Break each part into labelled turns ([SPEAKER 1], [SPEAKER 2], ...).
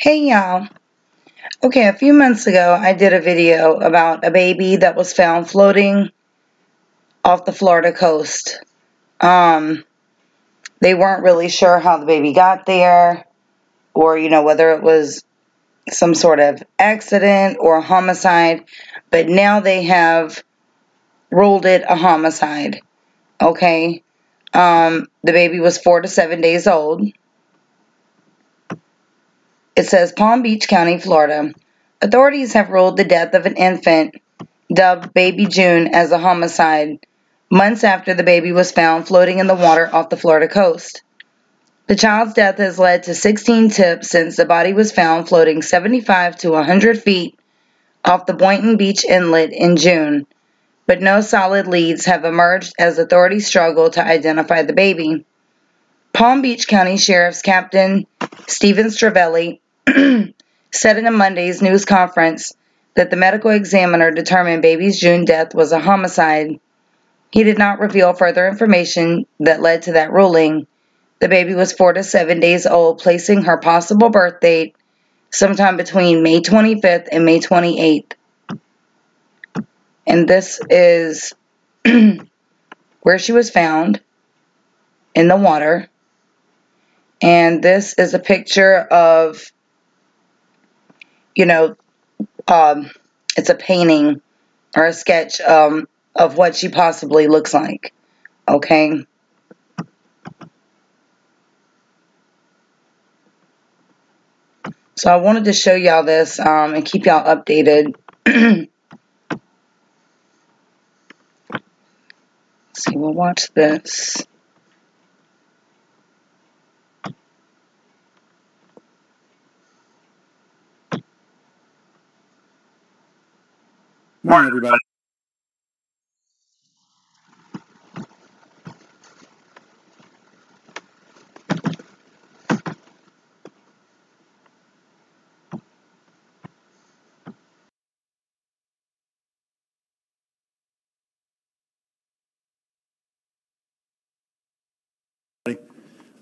[SPEAKER 1] Hey y'all. Okay, a few months ago I did a video about a baby that was found floating off the Florida coast. They weren't really sure how the baby got there or, whether it was some sort of accident or homicide, but now they have ruled it a homicide. Okay. The baby was 4 to 7 days old. It says Palm Beach County, Florida. Authorities have ruled the death of an infant dubbed Baby June as a homicide months after the baby was found floating in the water off the Florida coast. The child's death has led to 16 tips since the body was found floating 75 to 100 feet off the Boynton Beach Inlet in June, but no solid leads have emerged as authorities struggle to identify the baby. Palm Beach County Sheriff's Captain Stephen Stravelli said in a Monday's news conference that the medical examiner determined baby June's death was a homicide. He did not reveal further information that led to that ruling. The baby was 4 to 7 days old, placing her possible birth date sometime between May 25th and May 28th. And this is where she was found, in the water. And this is a picture of, it's a painting or a sketch of what she possibly looks like. Okay. So I wanted to show y'all this and keep y'all updated. See, we'll watch this.
[SPEAKER 2] Morning, everybody.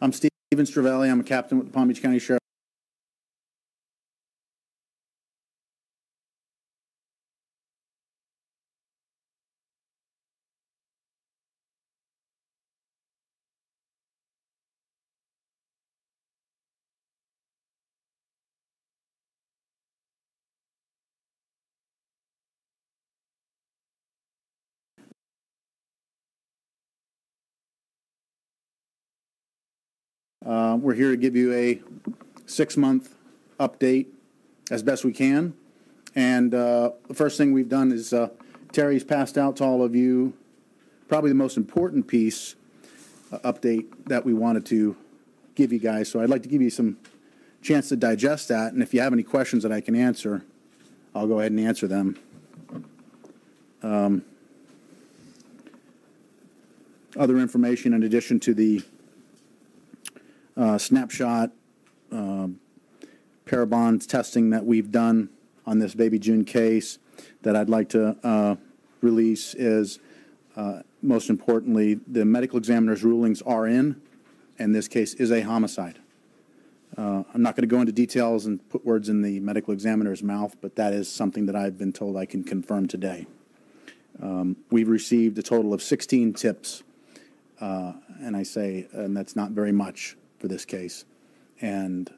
[SPEAKER 2] I'm Stephen Stravelli. I'm a captain with the Palm Beach County Sheriff. We're here to give you a 6-month update as best we can. And the first thing we've done is Terry's passed out to all of you probably the most important piece update that we wanted to give you guys. So I'd like to give you some chance to digest that. And if you have any questions that I can answer, I'll go ahead and answer them. Other information in addition to the snapshot parabond testing that we've done on this Baby June case that I'd like to release is, most importantly, the medical examiner's rulings are in, and this case is a homicide. I'm not going to go into details and put words in the medical examiner's mouth, but that is something that I've been told I can confirm today. We've received a total of 16 tips, and that's not very much for this case. And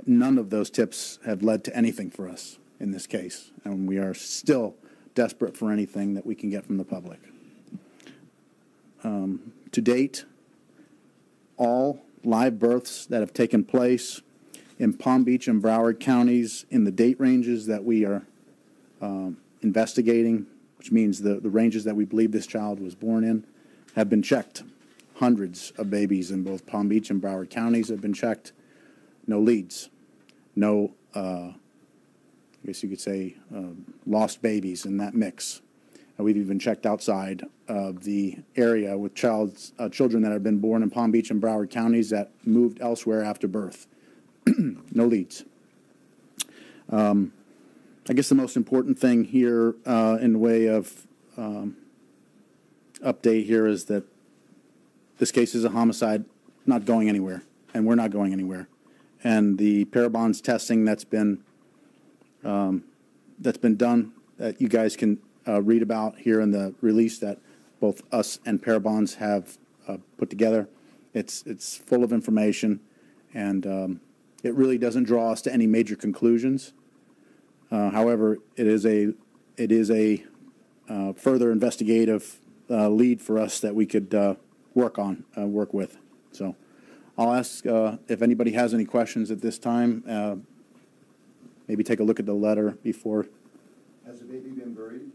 [SPEAKER 2] none of those tips have led to anything for us in this case. And we are still desperate for anything that we can get from the public. To date, all live births that have taken place in Palm Beach and Broward counties in the date ranges that we are investigating, which means the ranges that we believe this child was born in, have been checked. Hundreds of babies in both Palm Beach and Broward counties have been checked. No leads. No, I guess you could say, lost babies in that mix. We've even checked outside of the area with children that have been born in Palm Beach and Broward counties that moved elsewhere after birth. No leads. I guess the most important thing here in the way of update here is that this case is a homicide, not going anywhere, and we're not going anywhere. and the Parabon's testing that's been done, that you guys can read about here in the release that both us and Parabon's have put together. It's full of information, and it really doesn't draw us to any major conclusions. However, it is a further investigative lead for us that we could work with. So I'll ask if anybody has any questions at this time. Maybe take a look at the letter before.
[SPEAKER 3] Has the baby been buried?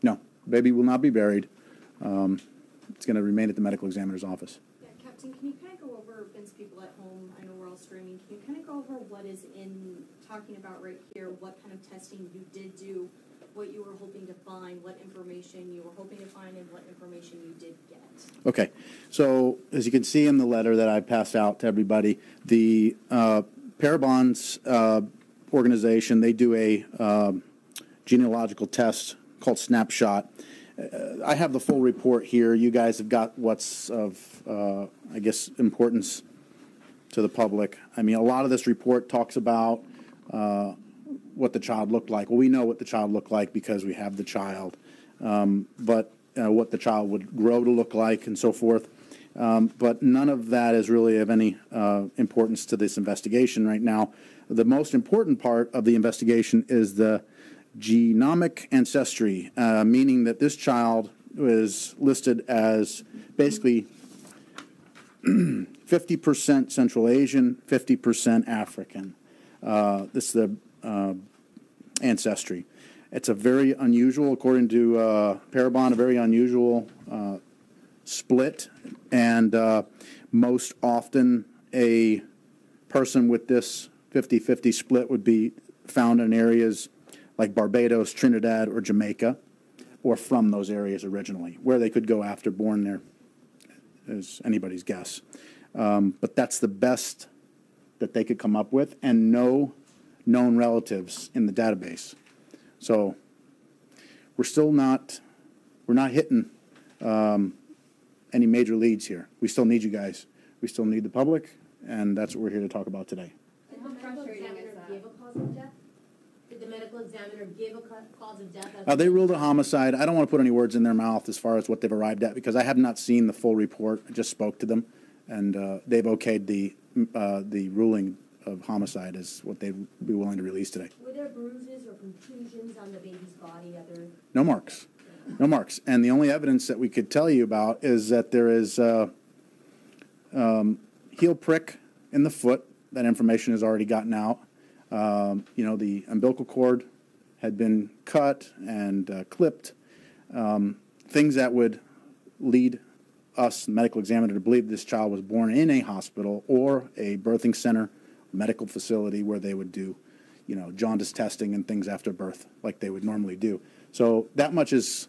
[SPEAKER 2] No, baby will not be buried. It's going to remain at the medical examiner's office.
[SPEAKER 4] Yeah, Captain, can you kind of go over, Vince, people at home, I know we're all streaming, can you kind of go over what is in, talking about right here, what kind of testing you did do, what you were hoping to find, what information you were hoping to find, and what information you did get?
[SPEAKER 2] Okay, so as you can see in the letter that I passed out to everybody, the Parabon's organization, they do a genealogical test called Snapshot. I have the full report here. You guys have got what's of, I guess, importance to the public. I mean, a lot of this report talks about what the child looked like. Well, we know what the child looked like because we have the child, but what the child would grow to look like and so forth. But none of that is really of any importance to this investigation right now. The most important part of the investigation is the genomic ancestry, meaning that this child was listed as basically 50% Central Asian, 50% African. This is the ancestry. It's a very unusual, according to Parabon, a very unusual split, and most often a person with this 50-50 split would be found in areas like Barbados, Trinidad, or Jamaica, or from those areas originally. Where they could go after born there is anybody's guess. But that's the best that they could come up with, and no known relatives in the database. So we're not hitting any major leads here. We still need you guys. We still need the public, and that's what we're here to talk about today.
[SPEAKER 5] Did the medical examiner give a cause of death? Did the medical examiner give a cause of death?
[SPEAKER 2] They ruled a homicide. I don't want to put any words in their mouth as far as what they've arrived at because I have not seen the full report. I just spoke to them, and they've okayed the ruling of homicide is what they'd be willing to release today.
[SPEAKER 5] Were there bruises or contusions on the baby's body?
[SPEAKER 2] No marks. No marks. And the only evidence that we could tell you about is that there is heel prick in the foot. That information has already gotten out. The umbilical cord had been cut and clipped. Things that would lead us, the medical examiner, to believe this child was born in a hospital or a birthing center, medical facility where they would do, jaundice testing and things after birth like they would normally do. So that much is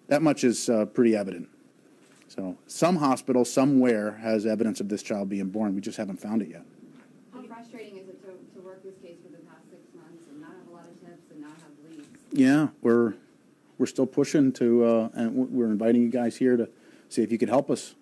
[SPEAKER 2] pretty evident. So some hospital somewhere has evidence of this child being born. We just haven't found it yet.
[SPEAKER 6] How frustrating is it to work this case for the past 6 months and not have a lot of tips and not have leads?
[SPEAKER 2] Yeah, we're still pushing to, and we're inviting you guys here to see if you could help us.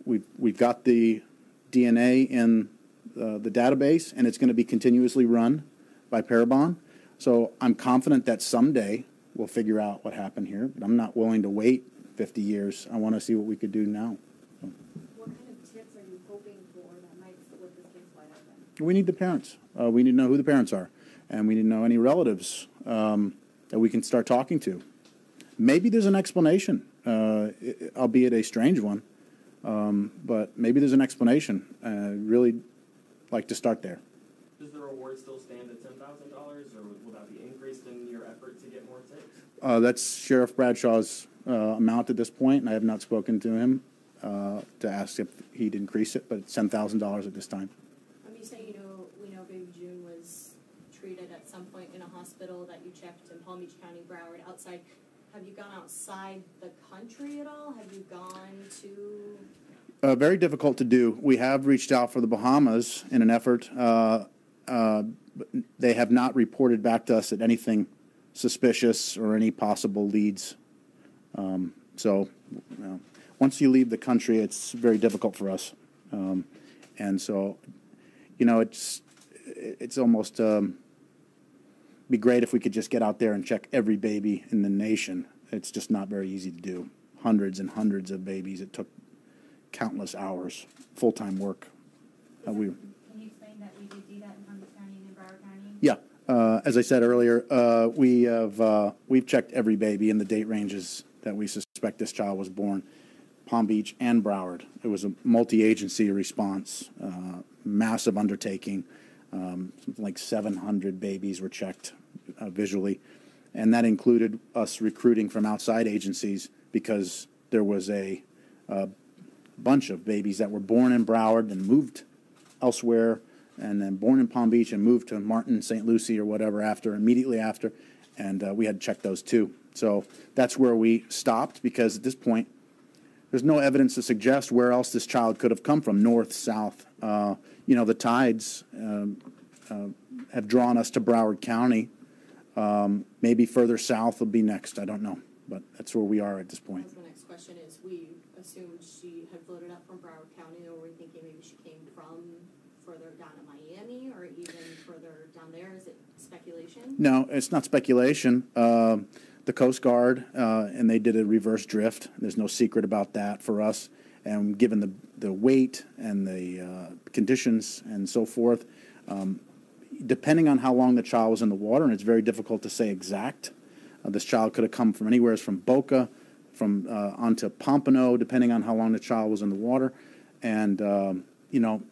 [SPEAKER 2] We've got the DNA in the database, and it's going to be continuously run by Parabon. So I'm confident that someday we'll figure out what happened here, but I'm not willing to wait 50 years. I want to see what we could do now. So.
[SPEAKER 4] What kind of tips are you hoping for that might split this case wide open?
[SPEAKER 2] We need the parents. We need to know who the parents are, and we need to know any relatives that we can start talking to. Maybe there's an explanation, albeit a strange one, but maybe there's an explanation. Really like to start there.
[SPEAKER 7] Does the reward still stand at $10,000, or will that be increased in your effort to get more tips?
[SPEAKER 2] That's Sheriff Bradshaw's amount at this point, and I have not spoken to him to ask if he'd increase it, but it's $10,000 at this time.
[SPEAKER 4] You say we know baby June was treated at some point in a hospital that you checked in Palm Beach County, Broward, outside. Have you gone outside the country at all? Have you gone to...
[SPEAKER 2] Very difficult to do. We have reached out for the Bahamas in an effort. They have not reported back to us at anything suspicious or any possible leads. Once you leave the country, it's very difficult for us. And so, it's almost be great if we could just get out there and check every baby in the nation. It's just not very easy to do. Hundreds and hundreds of babies. It took countless hours, full-time work.
[SPEAKER 6] Can you explain that we did do that in Homicide County and in Broward County?
[SPEAKER 2] Yeah. As I said earlier, we've checked every baby in the date ranges that we suspect this child was born. Palm Beach and Broward. It was a multi-agency response, massive undertaking. Something like 700 babies were checked visually, and that included us recruiting from outside agencies because there was a bunch of babies that were born in Broward and moved elsewhere, and then born in Palm Beach and moved to Martin, St. Lucie, or whatever immediately after, and we had to check those too. So that's where we stopped, because at this point, there's no evidence to suggest where else this child could have come from, north, south. The tides have drawn us to Broward County. Maybe further south will be next. I don't know, but that's where we are at this point.
[SPEAKER 4] The next question is, we assumed she had floated up from Broward County, or were we thinking maybe she came from further down in Miami, or even further down there? Is it speculation?
[SPEAKER 2] No, it's not speculation. The Coast Guard, and they did a reverse drift. There's no secret about that for us. And given the weight and the conditions and so forth, depending on how long the child was in the water, and it's very difficult to say exact, this child could have come from anywhere from Boca, onto Pompano, depending on how long the child was in the water. And,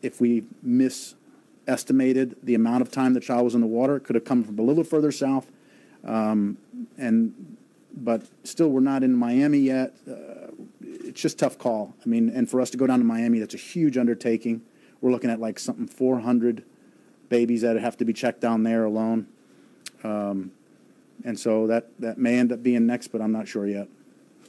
[SPEAKER 2] if we misestimated the amount of time the child was in the water, it could have come from a little further south. But still, we're not in Miami yet. It's just a tough call. I mean, and for us to go down to Miami, that's a huge undertaking. We're looking at like 400 babies that have to be checked down there alone. And so that may end up being next, but I'm not sure yet.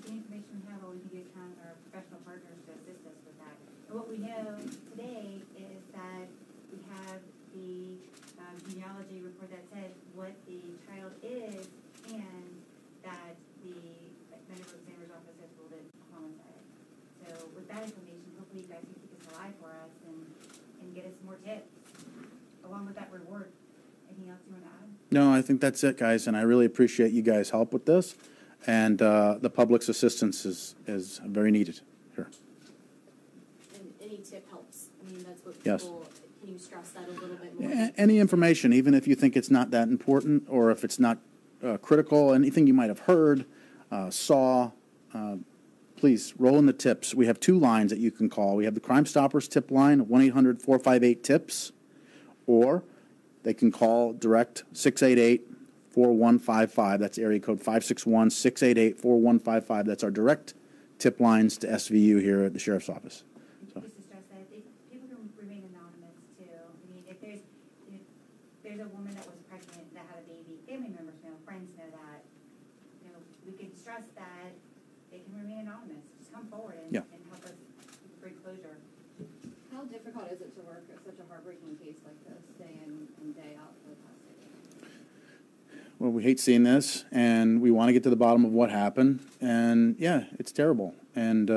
[SPEAKER 6] The information we have, all we can do is count our professional partners to assist us with that. And what we know today is that we have the genealogy report that says what the child is, and that the medical examiner's office has ruled it a homicide. So with that information, hopefully you guys can keep this alive for us and get us more tips along with that reward. Anything else you want to add?
[SPEAKER 2] No, I think that's it, guys, and I really appreciate you guys' help with this, and the public's assistance is very needed here.
[SPEAKER 4] And any tip helps. I mean, that's what
[SPEAKER 2] Yes.
[SPEAKER 4] people, can you stress that a little bit more?
[SPEAKER 2] Any information, even if you think it's not that important, or if it's not critical, anything you might have heard, saw, please roll in the tips. We have 2 lines that you can call. We have the Crime Stoppers tip line, 1-800-458-TIPS, or they can call direct 688-4155. That's area code 561-688-4155. That's our direct tip lines to SVU here at the Sheriff's Office. So.
[SPEAKER 6] Just to stress that people can remain anonymous too. I mean, if there's a woman that was pregnant that had a baby, family members know, friends know that. We could stress that they can remain anonymous. Just come forward and help us bring closure.
[SPEAKER 8] How difficult is it to work such a heartbreaking case like this, day in and day out for the past 6 years?
[SPEAKER 2] Well, we hate seeing this, and we want to get to the bottom of what happened. And, yeah, it's terrible. And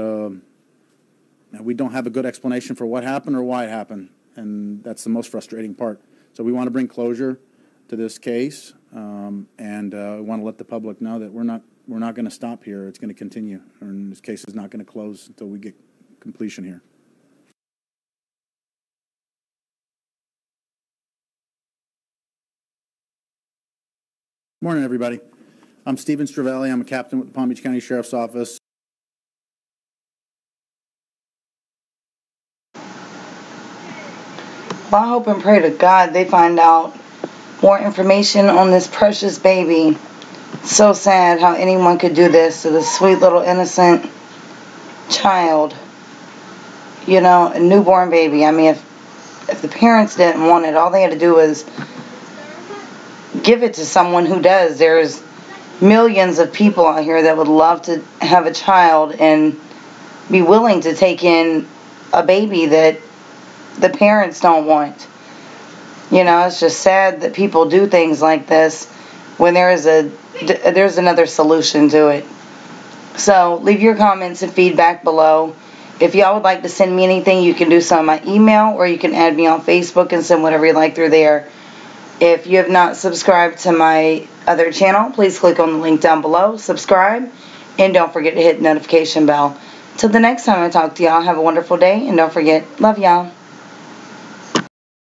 [SPEAKER 2] we don't have a good explanation for what happened or why it happened, and that's the most frustrating part. So we want to bring closure to this case, and we want to let the public know that we're not going to stop here. It's going to continue, and this case is not going to close until we get completion here. Morning, everybody. I'm Stephen Stravelli. I'm a captain with the Palm Beach County Sheriff's Office.
[SPEAKER 1] Well, I hope and pray to God they find out more information on this precious baby. It's so sad how anyone could do this to this sweet little innocent child. A newborn baby. I mean, if the parents didn't want it, all they had to do was give it to someone who does. There's millions of people out here that would love to have a child and be willing to take in a baby that the parents don't want. It's just sad that people do things like this when there's another solution to it. So leave your comments and feedback below. If y'all would like to send me anything, you can do so on my email, or you can add me on Facebook and send whatever you like through there. If you have not subscribed to my other channel, please click on the link down below, subscribe, and don't forget to hit the notification bell. Till the next time I talk to y'all, have a wonderful day, and don't forget, love y'all.